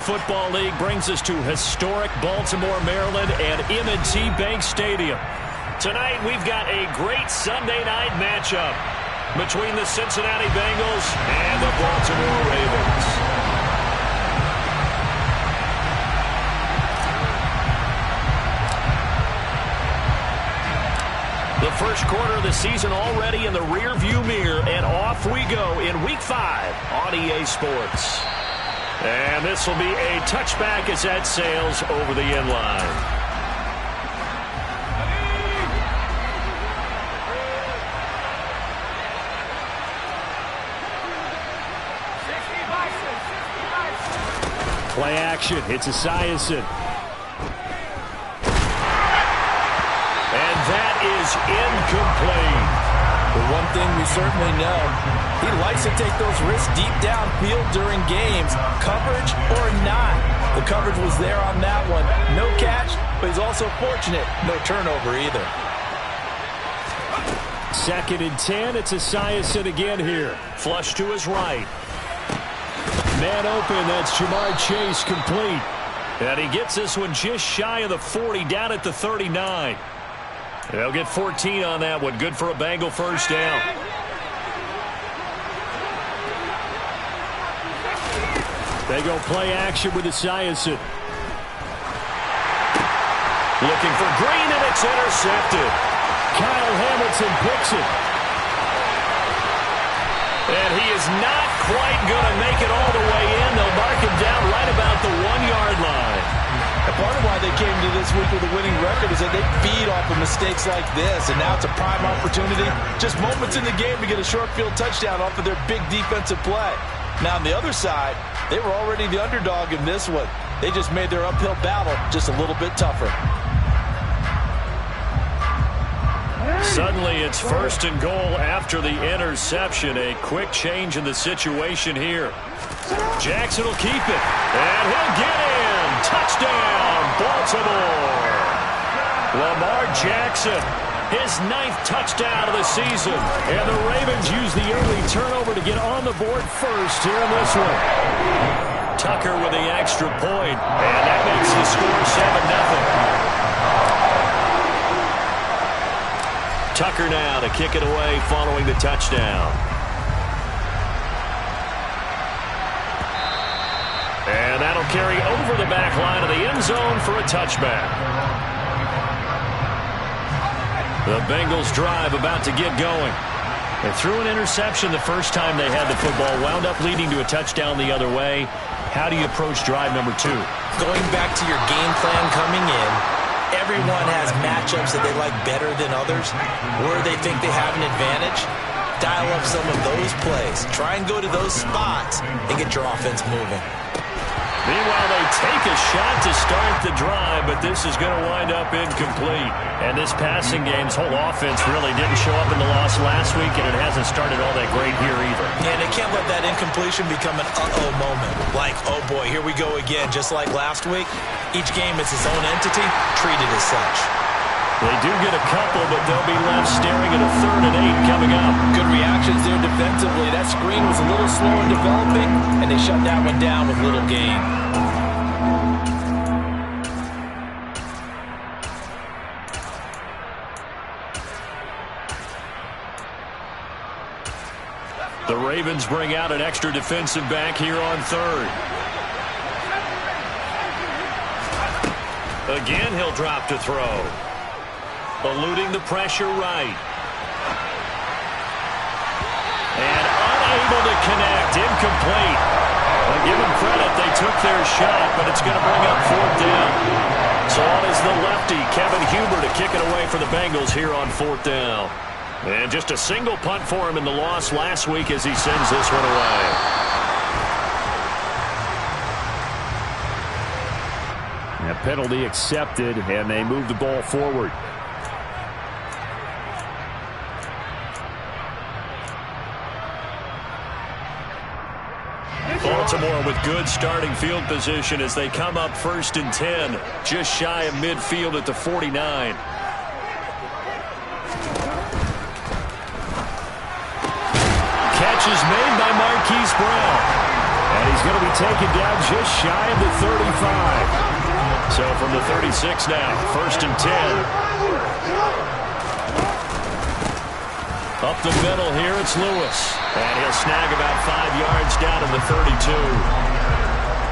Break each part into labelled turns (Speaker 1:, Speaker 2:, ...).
Speaker 1: Football League brings us to historic Baltimore, Maryland and M&T Bank Stadium. Tonight we've got a great Sunday night matchup between the Cincinnati Bengals and the Baltimore Ravens. The first quarter of the season already in the rear-view mirror, and off we go in Week 5 on EA Sports. And this will be a touchback as that sails over the end line. Play action. It's Esiason. And that is incomplete.
Speaker 2: The one thing we certainly know, he likes to take those risks deep downfield during games, coverage or not. The coverage was there on that one. No catch, but he's also fortunate. No turnover either.
Speaker 1: 2nd and 10. It's Esiason again here. Flush to his right. Man open. That's Jamar Chase complete. And he gets this one just shy of the 40, down at the 39. They'll get 14 on that one. Good for a Bengal first down. They go play action with Esiason. Looking for Green, and it's intercepted. Kyle Hamilton picks it. And he is not quite going to make it all the way in. They'll mark him down right about the 1-yard line.
Speaker 2: And part of why they came to this week with a winning record is that they feed off of mistakes like this, and now it's a prime opportunity. Just moments in the game to get a short field touchdown off of their big defensive play. Now on the other side, they were already the underdog in this one. They just made their uphill battle just a little bit tougher.
Speaker 1: Suddenly it's 1st and goal after the interception. A quick change in the situation here. Jackson will keep it, and he'll get in. Touchdown, Baltimore. Lamar Jackson, his 9th touchdown of the season. And the Ravens use the early turnover to get on the board first here in this one. Tucker with the extra point, and that makes the score 7-0. Tucker now to kick it away following the touchdown. And that'll carry over the back line of the end zone for a touchback. The Bengals drive about to get going. They threw an interception the first time they had the football, wound up leading to a touchdown the other way. How do you approach drive number 2?
Speaker 2: Going back to your game plan coming in, everyone has matchups that they like better than others, where they think they have an advantage. Dial up some of those plays. Try and go to those spots and get your offense moving.
Speaker 1: Meanwhile, they take a shot to start the drive, but this is going to wind up incomplete. And this passing game's whole offense really didn't show up in the loss last week, and it hasn't started all that great here either.
Speaker 2: And they can't let that incompletion become an uh-oh moment. Like, oh boy, here we go again, just like last week. Each game is its own entity, treated as such.
Speaker 1: They do get a couple, but they'll be left staring at a 3rd and 8 coming up.
Speaker 2: Good reactions there defensively. That screen was a little slow in developing, and they shut that one down with little gain.
Speaker 1: The Ravens bring out an extra defensive back here on 3rd. Again, he'll drop to throw. Eluding the pressure right. And unable to connect. Incomplete. I'll give them credit. They took their shot, but it's going to bring up 4th down. So on is the lefty, Kevin Huber, to kick it away for the Bengals here on 4th down. And just a single punt for him in the loss last week as he sends this one away. A penalty accepted, and they move the ball forward. Baltimore with good starting field position as they come up 1st and 10, just shy of midfield at the 49. Catch is made by Marquise Brown. And he's going to be taken down just shy of the 35. So from the 36 now, 1st and 10. Up the middle here, it's Lewis. And he'll snag about 5 yards down to the 32.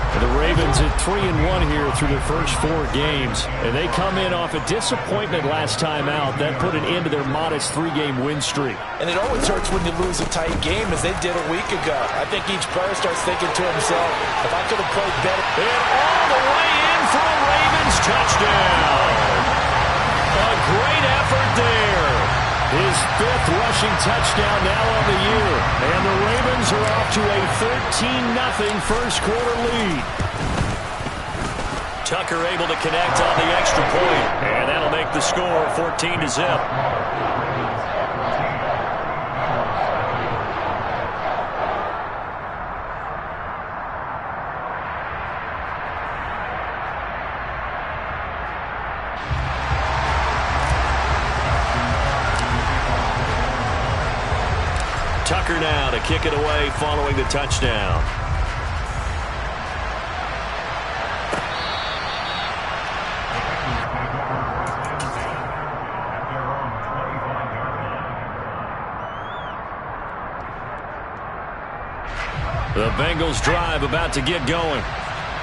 Speaker 1: And the Ravens at 3-1 here through their first 4 games. And they come in off a disappointment last time out. That put an end to their modest 3-game win streak.
Speaker 2: And it always hurts when you lose a tight game, as they did a week ago. I think each player starts thinking to himself, if I could have played better.
Speaker 1: And all the way in for a Ravens touchdown. A great effort there. His 5th rushing touchdown now on the year. And the Ravens are off to a 13-0 first quarter lead. Tucker able to connect on the extra point. And that'll make the score 14-0. Tucker now to kick it away following the touchdown. The Bengals drive about to get going.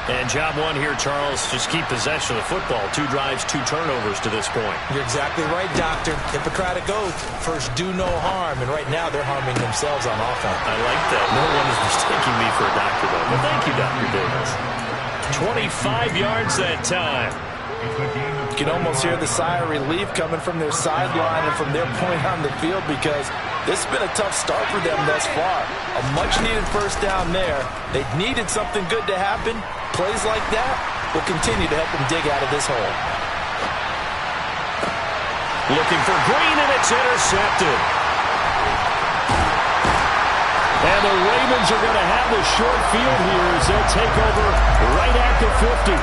Speaker 1: And job 1 here, Charles, just keep possession of the football. 2 drives, 2 turnovers to this point.
Speaker 2: You're exactly right, Doctor. Hippocratic oath. First, do no harm. And right now, they're harming themselves on offense.
Speaker 1: I like that. No one is mistaking me for a doctor, though. But thank you, Dr. Davis. 25 yards that time.
Speaker 2: You can almost hear the sigh of relief coming from their sideline and from their point on the field, because this has been a tough start for them thus far. A much-needed first down there. They needed something good to happen. Plays like that will continue to help them dig out of this hole.
Speaker 1: Looking for Green, and it's intercepted. And the Ravens are going to have the short field here as they'll take over right at the 50.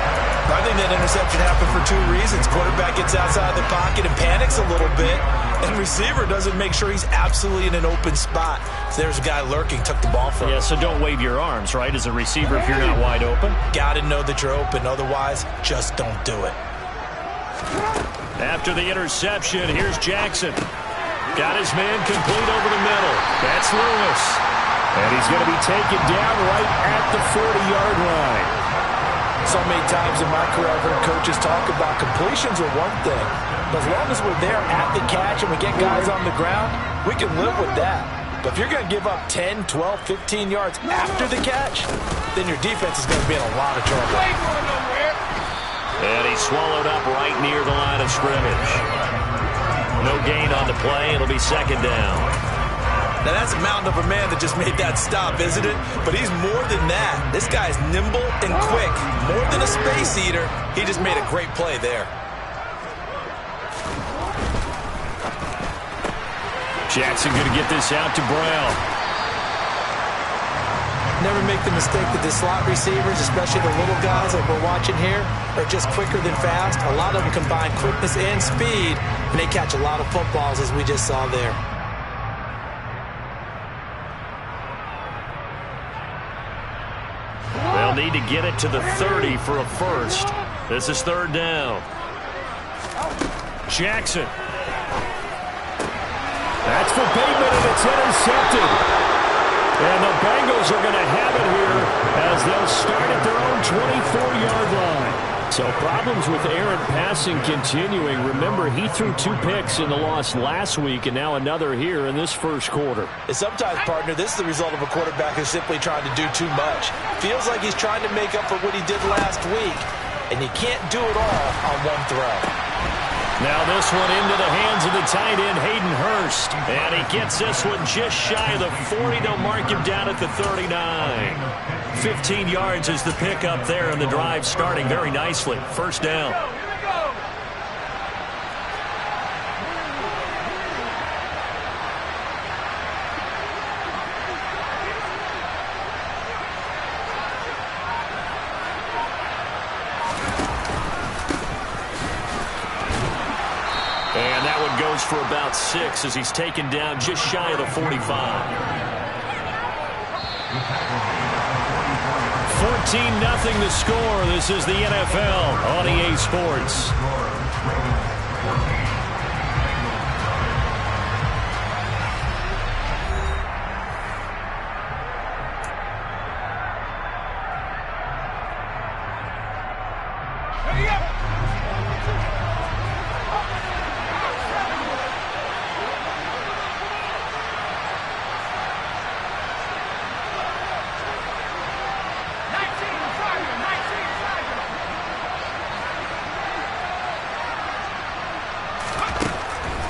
Speaker 2: I think that interception happened for 2 reasons. Quarterback gets outside the pocket and panics a little bit, and receiver doesn't make sure he's absolutely in an open spot. So there's a guy lurking, took the ball from him.
Speaker 1: Yeah, so don't wave your arms, right, as a receiver if you're not wide open.
Speaker 2: Got to know that you're open. Otherwise, just don't do it.
Speaker 1: After the interception, here's Jackson. Got his man complete over the middle. That's Lewis. And he's going to be taken down right at the 40-yard line.
Speaker 2: So many times in my career, I've heard coaches talk about completions are one thing. But as long as we're there at the catch and we get guys on the ground, we can live with that. But if you're going to give up 10, 12, 15 yards after the catch, then your defense is going to be in a lot of trouble.
Speaker 1: And he's swallowed up right near the line of scrimmage. No gain on the play. It'll be 2nd down.
Speaker 2: Now, that's a mountain of a man that just made that stop, isn't it? But he's more than that. This guy's nimble and quick. More than a space eater. He just made a great play there.
Speaker 1: Jackson going to get this out to Brown.
Speaker 2: Never make the mistake that the slot receivers, especially the little guys like we're watching here, are just quicker than fast. A lot of them combine quickness and speed, and they catch a lot of footballs, as we just saw there.
Speaker 1: They'll need to get it to the 30 for a first. This is 3rd down. Jackson. That's for Bateman, and it's intercepted. And the Bengals are going to have it here as they'll start at their own 24-yard line. So problems with Aaron passing continuing. Remember, he threw 2 picks in the loss last week, and now another here in this first quarter.
Speaker 2: And sometimes, partner, this is the result of a quarterback who's simply trying to do too much. Feels like he's trying to make up for what he did last week, and he can't do it all on one throw.
Speaker 1: Now this one into the hands of the tight end, Hayden Hurst. And he gets this one just shy of the 40. They'll mark him down at the 39. 15 yards is the pickup there, and the drive starting very nicely. First down. And that one goes for about 6 as he's taken down just shy of the 45. 14-0 the score. This is the NFL on EA Sports.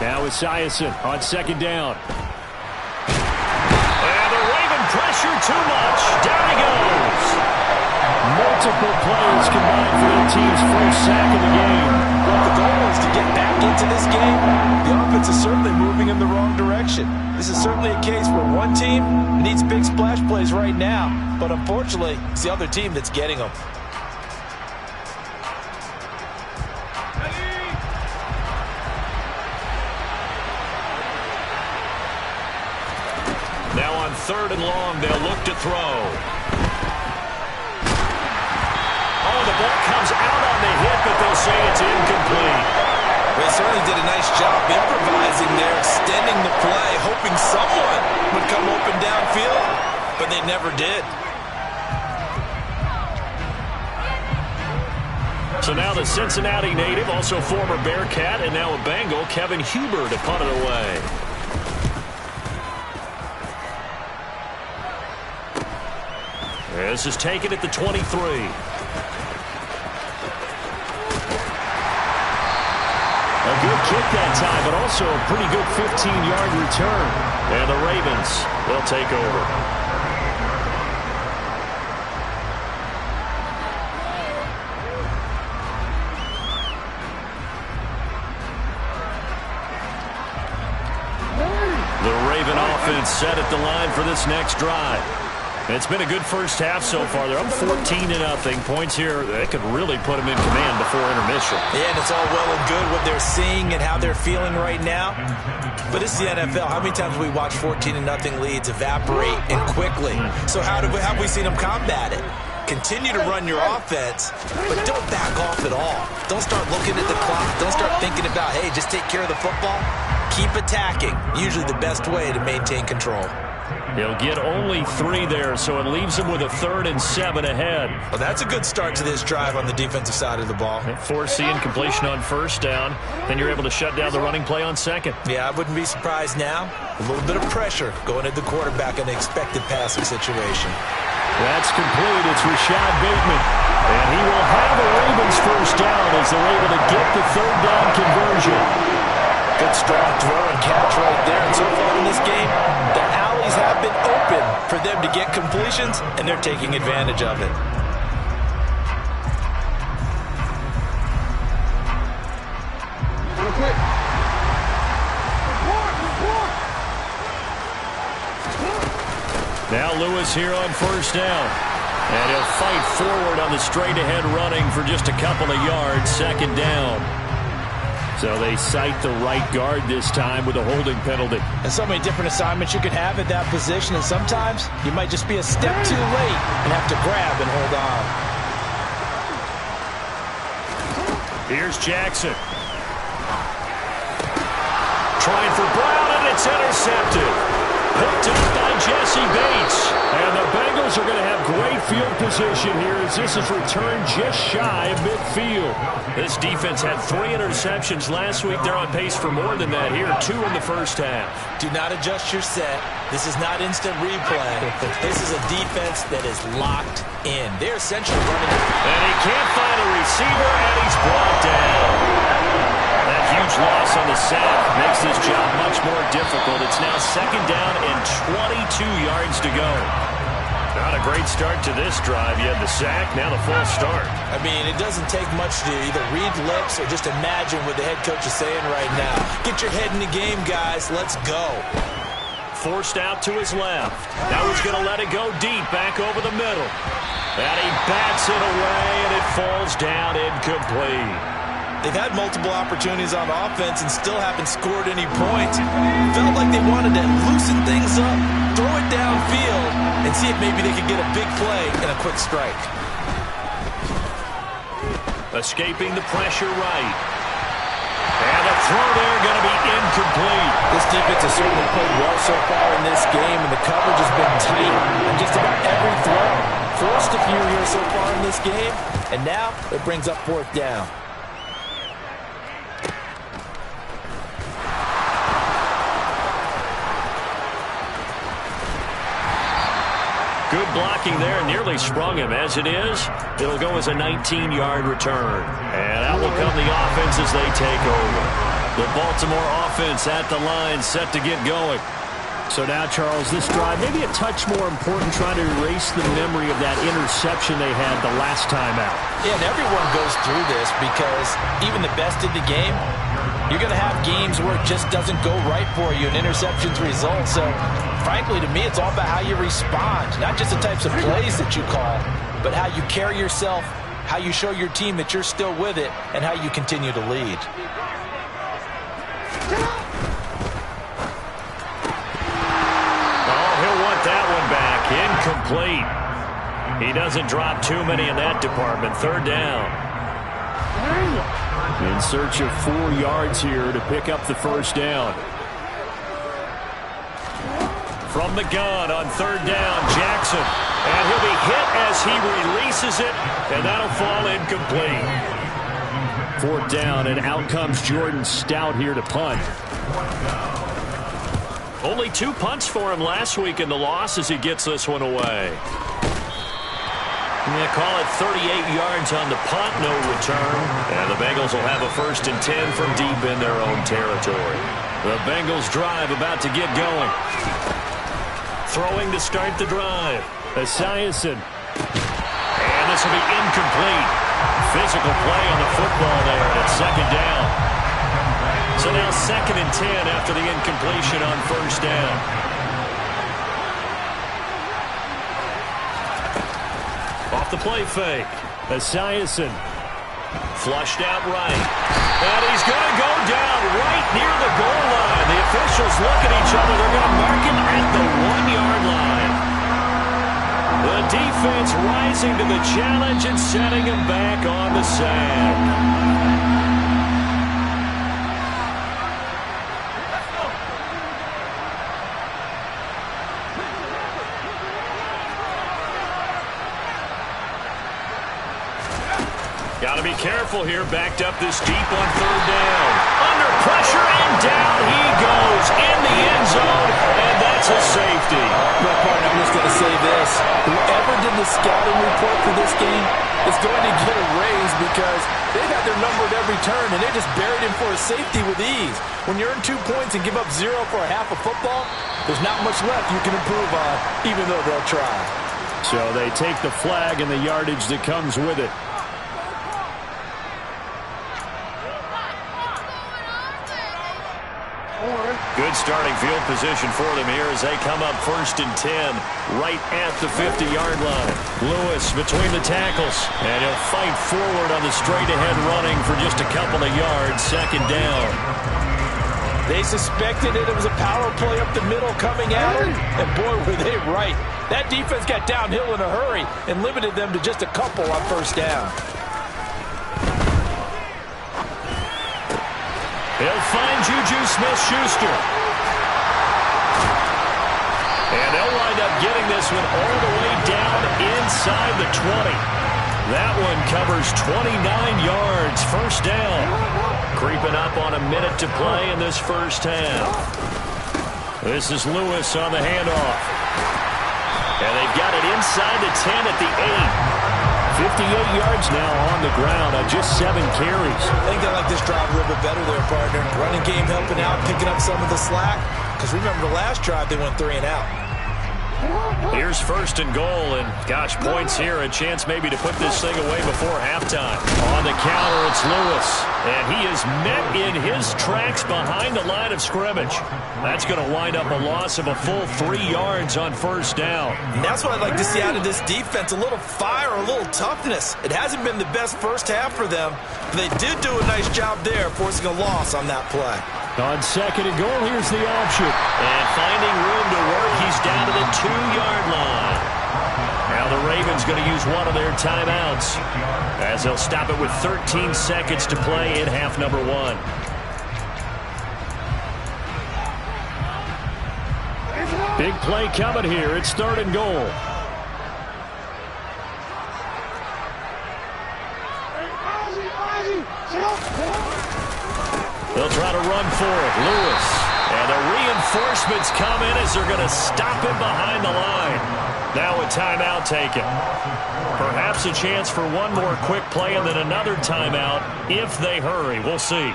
Speaker 1: Now it's Esiason on second down. And the Raven pressure too much. Down he goes. Multiple players combined for the team's first sack of the game.
Speaker 2: Well, the goal is to get back into this game. The offense is certainly moving in the wrong direction. This is certainly a case where one team needs big splash plays right now. But unfortunately, it's the other team that's getting them.
Speaker 1: Now on 3rd and long, they'll look to throw. Oh, the ball comes out on the hit, but they'll say it's incomplete.
Speaker 2: They certainly did a nice job improvising there, extending the play, hoping someone would come open downfield, but they never did.
Speaker 1: So now the Cincinnati native, also former Bearcat, and now a Bengal, Kevin Huber, to punt it away. This is taken at the 23. A good kick that time, but also a pretty good 15-yard return. And the Ravens, they'll take over. The Raven offense set at the line for this next drive. It's been a good first half so far. They're up 14-0. Points here that could really put them in command before intermission.
Speaker 2: Yeah, and it's all well and good what they're seeing and how they're feeling right now. But it's the NFL. How many times have we watched 14-0 leads evaporate and quickly? So how have we seen them combat it? Continue to run your offense, but don't back off at all. Don't start looking at the clock. Don't start thinking about, hey, just take care of the football. Keep attacking. Usually the best way to maintain control.
Speaker 1: He'll get only 3 there, so it leaves him with a 3rd and 7 ahead.
Speaker 2: Well, that's a good start to this drive on the defensive side of the ball.
Speaker 1: Forcing completion on 1st down. Then you're able to shut down the running play on 2nd.
Speaker 2: Yeah, I wouldn't be surprised now. A little bit of pressure going at the quarterback in an expected passing situation.
Speaker 1: That's complete. It's Rashad Bateman. And he will have a Ravens 1st down as they're able to get the 3rd down conversion.
Speaker 2: Good strong throw and catch right there. And so far in this game, the alleys have been open for them to get completions, and they're taking advantage of it.
Speaker 1: Now Lewis here on 1st down. And he'll fight forward on the straight-ahead running for just a couple of yards. 2nd down. So they cite the right guard this time with a holding penalty.
Speaker 2: And so many different assignments you could have at that position, and sometimes you might just be a step too late and have to grab and hold on.
Speaker 1: Here's Jackson. Trying for Brown, and it's intercepted. Picked up by Jesse Bates. And the Bengals are going to have great field position here as this is returned just shy of midfield. This defense had 3 interceptions last week. They're on pace for more than that here. 2 in the first half.
Speaker 2: Do not adjust your set. This is not instant replay. This is a defense that is locked in. They're essentially running it.
Speaker 1: And he can't find a receiver, and he's brought down. That huge loss on the sack makes this job much more difficult. It's now 2nd down and 22 yards to go. Not a great start to this drive. You had the sack, now the false start.
Speaker 2: I mean, it doesn't take much to either read lips or just imagine what the head coach is saying right now. Get your head in the game, guys. Let's go.
Speaker 1: Forced out to his left. Now he's going to let it go deep, back over the middle. And he bats it away, and it falls down incomplete.
Speaker 2: They've had multiple opportunities on offense and still haven't scored any points. Felt like they wanted to loosen things up, throw it downfield, and see if maybe they could get a big play and a quick strike.
Speaker 1: Escaping the pressure right. And a throw there going to be incomplete.
Speaker 2: This defense has certainly played well so far in this game, and the coverage has been tight on just about every throw. Forced a few here so far in this game, and now it brings up fourth down.
Speaker 1: Good blocking there, nearly sprung him. As it is, it'll go as a 19-yard return. And out will come the offense as they take over. The Baltimore offense at the line, set to get going.
Speaker 3: So now, Charles, this drive maybe a touch more important, trying to erase the memory of that interception they had the last time out.
Speaker 2: Yeah, and everyone goes through this because even the best in the game, you're going to have games where it just doesn't go right for you and interceptions result. So, frankly, to me, it's all about how you respond, not just the types of plays that you call, but how you carry yourself, how you show your team that you're still with it, and how you continue to lead.
Speaker 1: Oh, he'll want that one back. Incomplete. He doesn't drop too many in that department. Third down.
Speaker 3: In search of 4 yards here to pick up the first down.
Speaker 1: From the gun on third down, Jackson. And he'll be hit as he releases it, and that'll fall incomplete.
Speaker 3: Fourth down, and out comes Jordan Stout here to punt.
Speaker 1: Only 2 punts for him last week in the loss as he gets this one away. Yeah, call it 38 yards on the punt, no return. And the Bengals will have a 1st and 10 from deep in their own territory. The Bengals drive about to get going. Throwing to start the drive. Esiason. And this will be incomplete. Physical play on the football there, and it's second down. So now 2nd and 10 after the incompletion on first down. Off the play fake. Esiason. Flushed out right. And he's going to go down right near the goal line. The officials look at each other. They're going to mark him at the 1-yard line. The defense rising to the challenge and setting him back on the sack. Got to be careful here. Backed up this deep on third down. Under pressure, and down he goes in the end zone, and that's a safety.
Speaker 2: Look, partner, I'm just going to say this. Whoever did the scouting report for this game is going to get a raise because they got their number at every turn, and they just buried him for a safety with ease. When you earn 2 points and give up 0 for a half of football, there's not much left you can improve on, even though they'll try.
Speaker 3: So they take the flag and the yardage that comes with it.
Speaker 1: Good starting field position for them here as they come up 1st and 10 right at the 50-yard line. Lewis between the tackles, and he'll fight forward on the straight-ahead running for just a couple of yards. Second down.
Speaker 2: They suspected it was a power play up the middle coming at him, and boy, were they right. That defense got downhill in a hurry and limited them to just a couple on first down.
Speaker 1: He'll find Juju Smith-Schuster. And they'll wind up getting this one all the way down inside the 20. That one covers 29 yards. First down. Creeping up on a minute to play in this first half. This is Lewis on the handoff. And they've got it inside the 10 at the 8. 58 yards now on the ground on just 7 carries.
Speaker 2: I think they like this drive a little bit better there, partner. Running game helping out, picking up some of the slack. Because remember the last drive, they went 3 and out.
Speaker 1: Here's first and goal, and gosh, points here, a chance maybe to put this thing away before halftime. On the counter, it's Lewis, and he is met in his tracks behind the line of scrimmage. That's going to wind up a loss of a full 3 yards on first down.
Speaker 2: And that's what I'd like to see out of this defense, a little fire, a little toughness. It hasn't been the best first half for them, but they did do a nice job there, forcing a loss on that play.
Speaker 3: On second and goal, here's the option.
Speaker 1: And finding room to work, he's down to the 2-yard line. Now the Ravens going to use one of their timeouts as they'll stop it with 13 seconds to play in half number 1.
Speaker 3: Big play coming here. It's third and goal.
Speaker 1: They'll try to run for it. Lewis. And the reinforcements come in as they're going to stop him behind the line. Now a timeout taken. Perhaps a chance for one more quick play and then another timeout if they hurry. We'll see.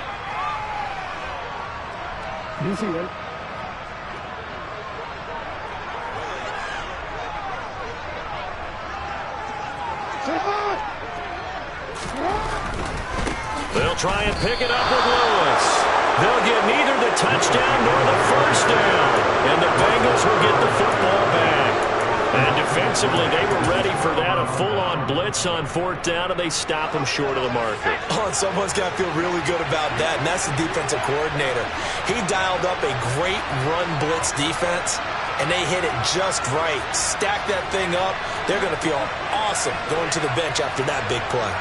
Speaker 4: You see it.
Speaker 1: They'll try and pick it up with Lewis. They'll get neither the touchdown nor the first down. And the Bengals will get the football back. And defensively, they were ready for that, a full-on blitz on fourth down, and they stop them short of the marker.
Speaker 2: Oh, and someone's got to feel really good about that, and that's the defensive coordinator. He dialed up a great run blitz defense, and they hit it just right. Stack that thing up. They're going to feel awesome going to the bench after that big play.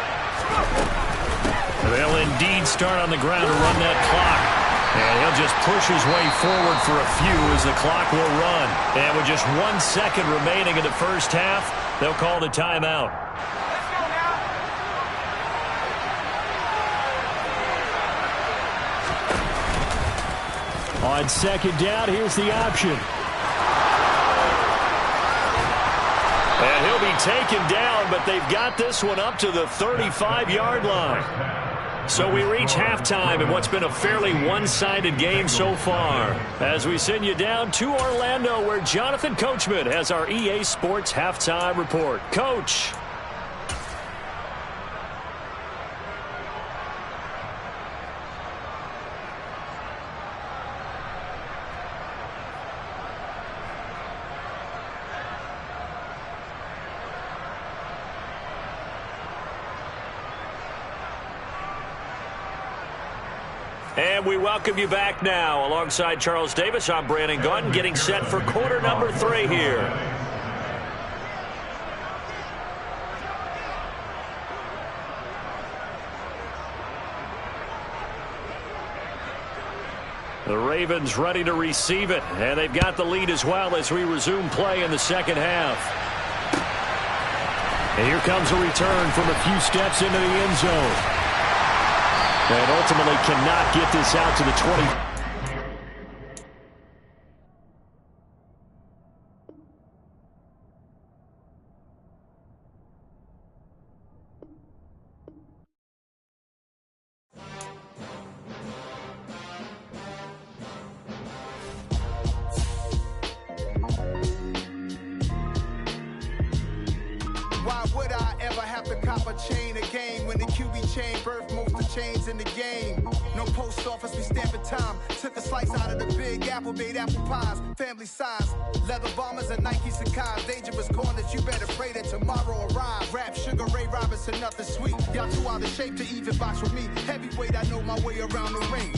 Speaker 1: They'll indeed start on the ground to run that clock. And he'll just push his way forward for a few as the clock will run. And with just 1 second remaining in the first half, they'll call the timeout.
Speaker 3: On second down, here's the option.
Speaker 1: And he'll be taken down, but they've got this one up to the 35-yard line. So we reach halftime in what's been a fairly one-sided game so far. As we send you down to Orlando, where Jonathan Coachman has our EA Sports Halftime Report. Coach. And we welcome you back now. Alongside Charles Davis, I'm Brandon Gaudin, getting set for quarter number 3 here. The Ravens ready to receive it, and they've got the lead as well as we resume play in the second half.
Speaker 3: And here comes a return from a few steps into the end zone. And ultimately cannot get this out to the 20.
Speaker 5: Why would I ever have to cop a chain again when the QB chain birthed most of the chains in the game? No post office, we stamping time. Took a slice out of the big apple, made apple pies, family size. Leather bombers and Nike Sacai's. Dangerous corners, you better pray that tomorrow arrives. Rap, Sugar Ray Robinson, nothing sweet. Y'all too out of shape to even box with me. Heavyweight, I know my way around the ring.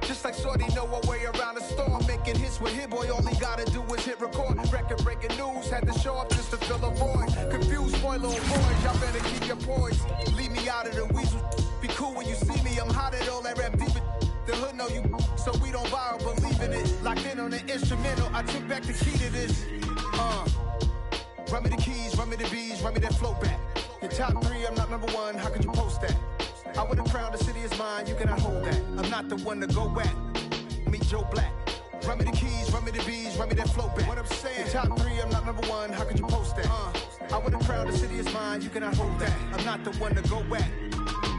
Speaker 5: Just like Shorty know her way around the storm. Making hits with Hit Boy, all he gotta do is hit record. Record breaking news, had to show up just to fill a void. Confused boy, little boys, y'all better keep your poise. Leave me out of the weasel. Be cool when you see me, I'm hot at all that rap deep. The hood know you, so we don't borrow, believe in it. Locked in on the instrumental, I took back the key to this. Run me the keys, run me the bees, run me that flow back. Your top 3, I'm not number 1, how could you post that? I would have crowned the city is mine, you cannot hold that. I'm not the one to go at. Meet Joe Black. Run me the keys, run me the bees, run me that flow back. What I'm saying, your top 3, I'm not number 1, how could you post that? I would have crowned the city is mine, you cannot hold that. I'm not the one to go at.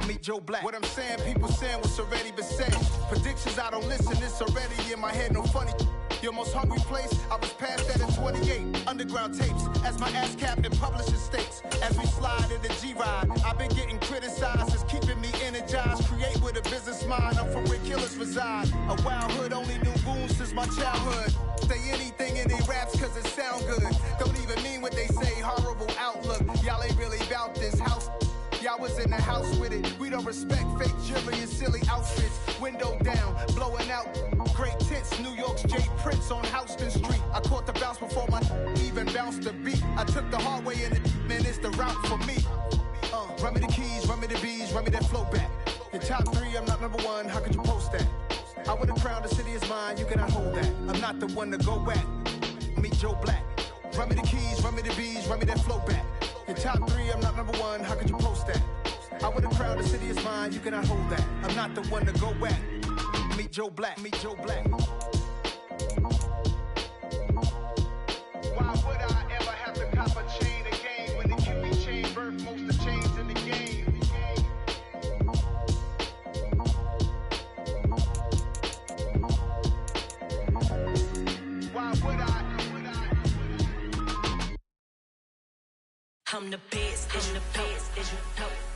Speaker 5: Meet Joe Black. What I'm saying, people saying what's already been said. Predictions, I don't listen, it's already in my head, no funny. Your most hungry place, I was past that in 28. Underground tapes, as my ass cap in publishing states. As we slide in the G-Ride, I've been getting criticized. It's keeping me energized. Create with a business mind, I'm from where killers reside. A wild hood, only knew goons since my childhood. Say anything in they raps cause it sound good. Don't even mean what they say, horrible outlook. Y'all ain't really about this house. Y'all was in the house with it. We don't respect fake jewelry and silly outfits. Window down, blowing out. Great tents, New York's J. Prince on Houston Street. I caught the bounce before my even bounced the beat. I took the hard way and man, it's the route for me. Run me the keys, run me the bees, run me that flow back. Your top 3, I'm not number 1, how could you post that? I would have crowned the city is mine, you cannot hold that. I'm not the one to go back. Meet Joe Black. Run me the keys, run me the bees, run me that flow back. Your top 3, I'm not number 1, how could you post that? I would have crowned the city is mine, you cannot hold that. I'm not the one to go back. Meet Joe Black, meet Joe Black. Why would I ever have to cop a chain again when the QB chain birthed most of the chains in the game? Why would I?
Speaker 4: I'm the best, I'm the best,